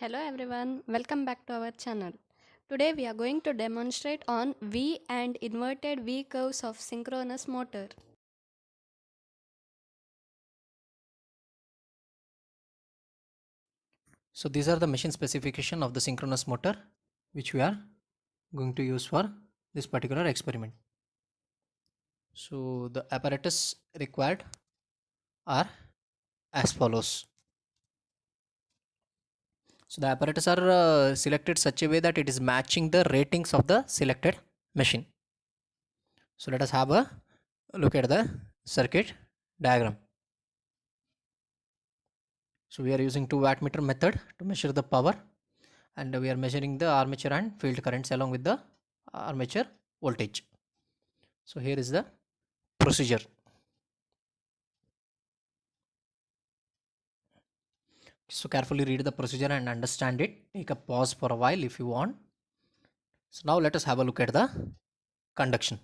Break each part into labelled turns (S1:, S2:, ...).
S1: Hello everyone, welcome back to our channel. Today we are going to demonstrate on V and inverted V curves of synchronous motor.
S2: So these are the machine specification of the synchronous motor which we are going to use for this particular experiment. So the apparatus required are as follows. So the apparatus are selected such a way that it is matching the ratings of the selected machine. So let us have a look at the circuit diagram. So we are using 2 wattmeter method to measure the power, and we are measuring the armature and field currents along with the armature voltage. So here is the procedure. So carefully read the procedure and understand it. Take a pause for a while if you want. So now let us have a look at the conduction.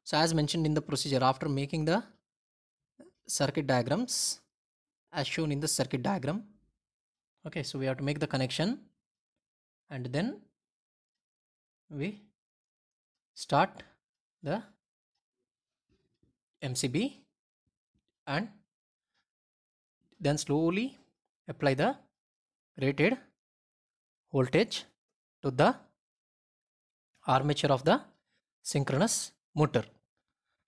S2: So as mentioned in the procedure, after making the circuit diagrams as shown in the circuit diagram, okay, so we have to make the connection and then we start the MCB and then slowly apply the rated voltage to the armature of the synchronous motor.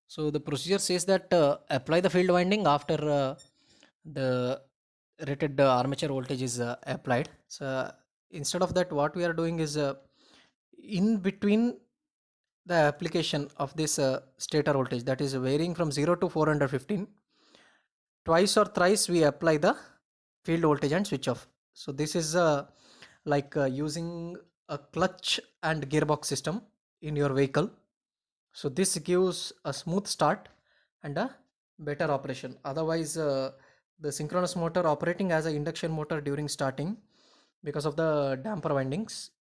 S2: So the procedure says that apply the field winding after the rated armature voltage is applied. So instead of that, what we are doing is in between the application of this stator voltage, that is varying from 0 to 415, twice or thrice we apply the field voltage and switch off. So this is like using a clutch and gearbox system in your vehicle. So this gives a smooth start and a better operation. Otherwise the synchronous motor operating as an induction motor during starting, because of the damper windings,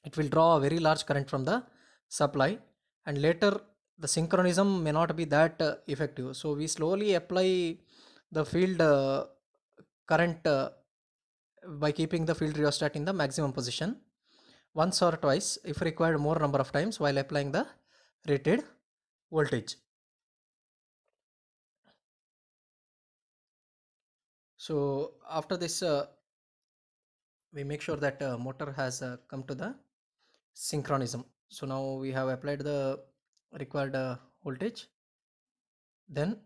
S2: it will draw a very large current from the supply, and later the synchronism may not be that effective. So we slowly apply the field current by keeping the field rheostat in the maximum position once or twice, if required more number of times, while applying the rated voltage. So after this we make sure that motor has come to the synchronism. So now we have applied the required voltage, then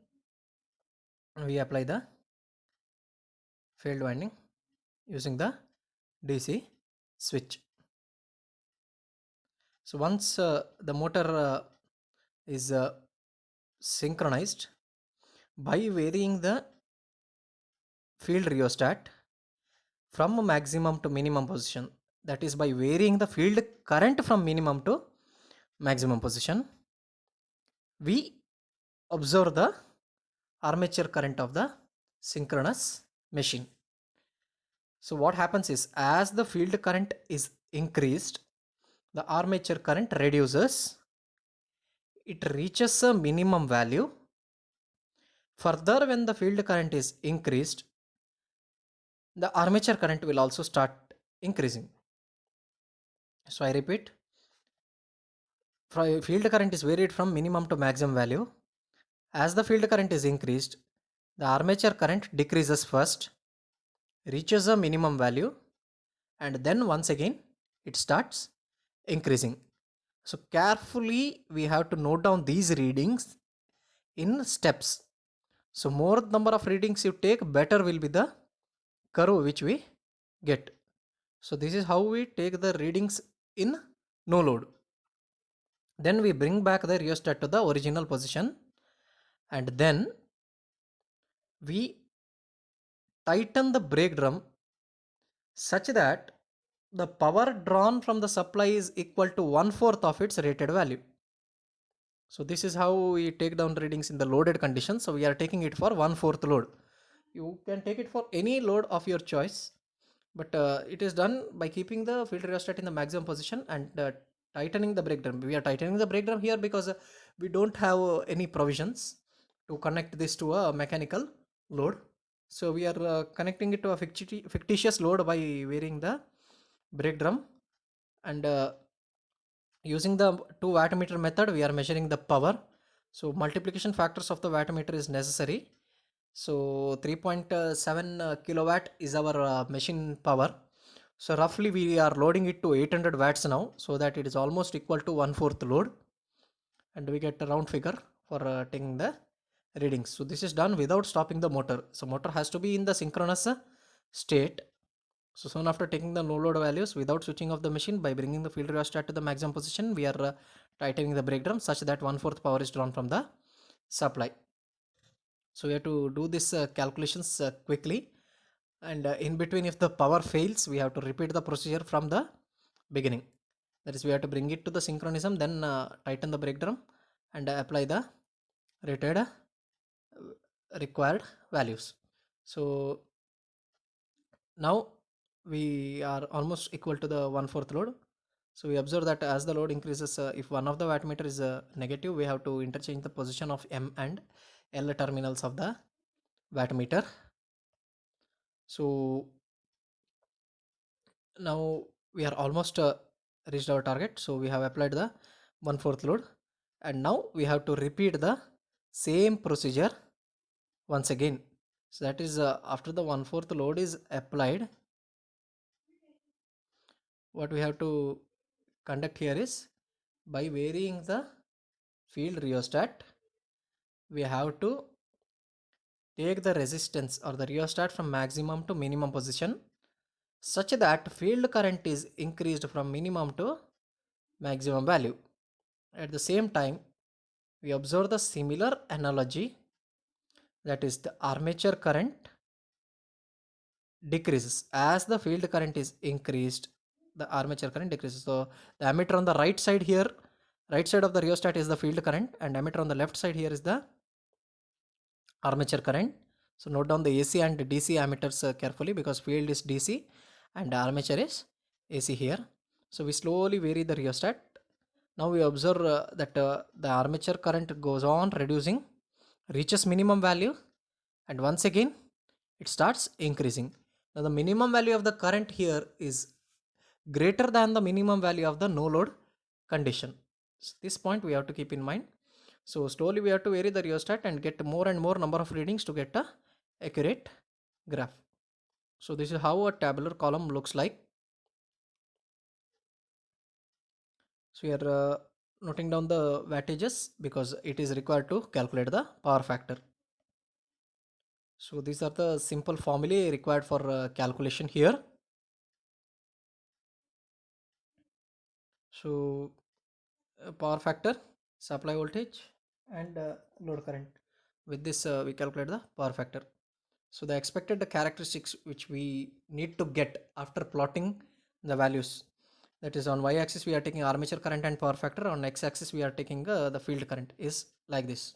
S2: we apply the field winding using the DC switch. So once the motor is synchronized, by varying the field rheostat from maximum to minimum position, that is by varying the field current from minimum to maximum position, we observe the armature current of the synchronous machine. So what happens is, as the field current is increased, the armature current reduces, it reaches a minimum value. Further, when the field current is increased, the armature current will also start increasing. So I repeat, field current is varied from minimum to maximum value. As the field current is increased, the armature current decreases first, reaches a minimum value, and then once again it starts increasing. So carefully we have to note down these readings in steps. So more number of readings you take, better will be the curve which we get. So this is how we take the readings in no load. Then we bring back the rheostat to the original position, and then we tighten the brake drum such that the power drawn from the supply is equal to 1/4 of its rated value. So this is how we take down readings in the loaded condition. So we are taking it for 1/4 load. You can take it for any load of your choice, but it is done by keeping the field rheostat in the maximum position and tightening the brake drum. We are tightening the brake drum here because we don't have any provisions to connect this to a mechanical load. So we are connecting it to a fictitious load by varying the brake drum, and using the 2 wattmeter method we are measuring the power. So multiplication factors of the wattmeter is necessary. So 3.7 kilowatt is our machine power. So roughly we are loading it to 800 watts now, so that it is almost equal to 1/4 load, and we get a round figure for taking the readings. So this is done without stopping the motor. So motor has to be in the synchronous state. So soon after taking the no load values without switching off the machine, by bringing the field rheostat to the maximum position, we are tightening the brake drum such that 1/4 power is drawn from the supply. So we have to do this calculations quickly, and in between if the power fails, we have to repeat the procedure from the beginning. That is, we have to bring it to the synchronism, then tighten the brake drum and apply the rated required values. So now we are almost equal to the 1/4 load. So we observe that as the load increases, if one of the wattmeter is negative, we have to interchange the position of M and L terminals of the wattmeter. So now we are almost reached our target. So we have applied the 1/4 load, and now we have to repeat the same procedure once again. So that is, after the 1/4 load is applied, what we have to conduct here is, by varying the field rheostat, we have to take the resistance or the rheostat from maximum to minimum position such that field current is increased from minimum to maximum value. At the same time, we observe the similar analogy, that is the armature current decreases as the field current is increased, the armature current decreases. So the ammeter on the right side here, right side of the rheostat is the field current, and ammeter on the left side here is the armature current. So note down the AC and DC ammeters carefully, because field is DC and armature is AC here. So we slowly vary the rheostat. Now we observe that the armature current goes on reducing, reaches minimum value, and once again it starts increasing. Now the minimum value of the current here is greater than the minimum value of the no load condition. So this point we have to keep in mind. So slowly we have to vary the rheostat and get more and more number of readings to get a accurate graph. So this is how a tabular column looks like. So we are noting down the wattages because it is required to calculate the power factor. So these are the simple formulae required for calculation here. So power factor, supply voltage, and load current. With this we calculate the power factor. So the expected characteristics which we need to get after plotting the values, that is, on y-axis we are taking armature current and power factor, on x-axis we are taking the field current, is like this.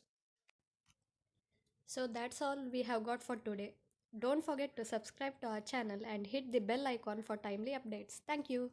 S1: So that's all we have got for today. Don't forget to subscribe to our channel and hit the bell icon for timely updates. Thank you.